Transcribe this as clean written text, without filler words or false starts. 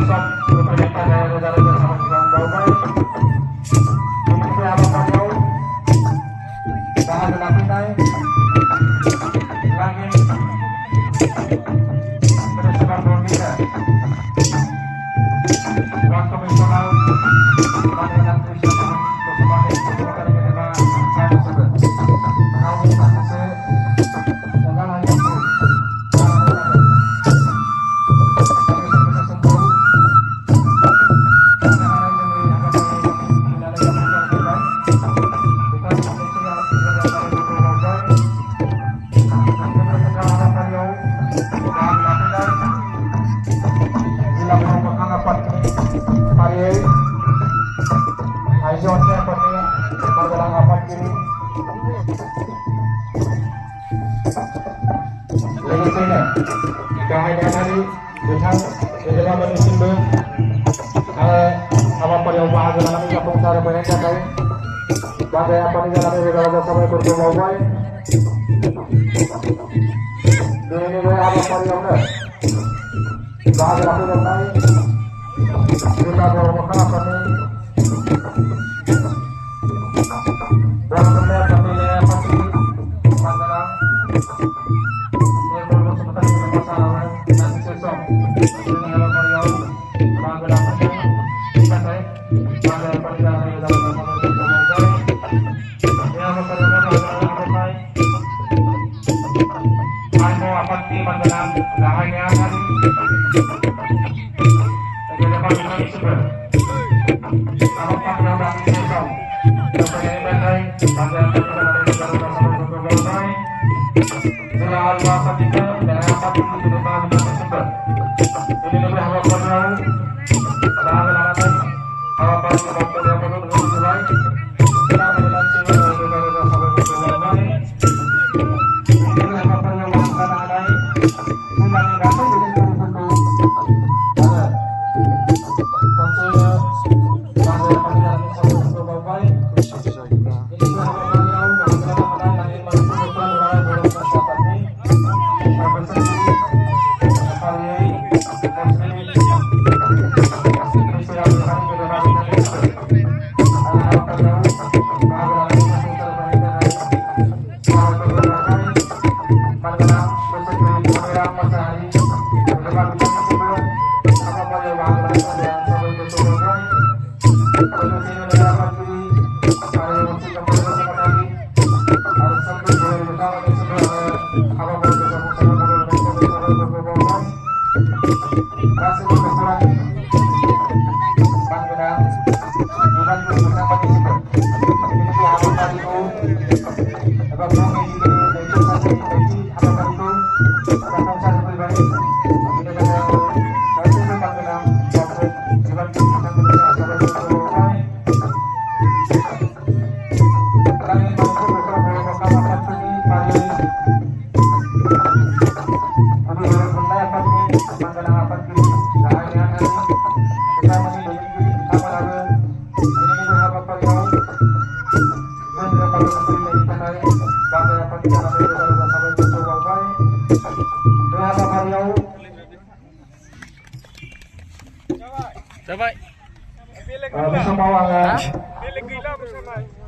sok berperintah dari saudara sama tukang bau-bau. Ini apa beliau? Bahan tetapi naik lagi terus sebab kita ruang komisional panggilan Kristus bersama dengan kita saya tersebut kami masih dengan hanya itu kahayaan hari dengan dalam menusin be apa pada ubah dalam ini kapung cara penenda kai pada apa ni dalam ini kalau sampai kurang mobile ini apa pada anda bahasa aku dah kai kita bawa makan apa ni dan kemudian kami apa sih masalah Coba. Bersama wangan. Pilih gila bersama.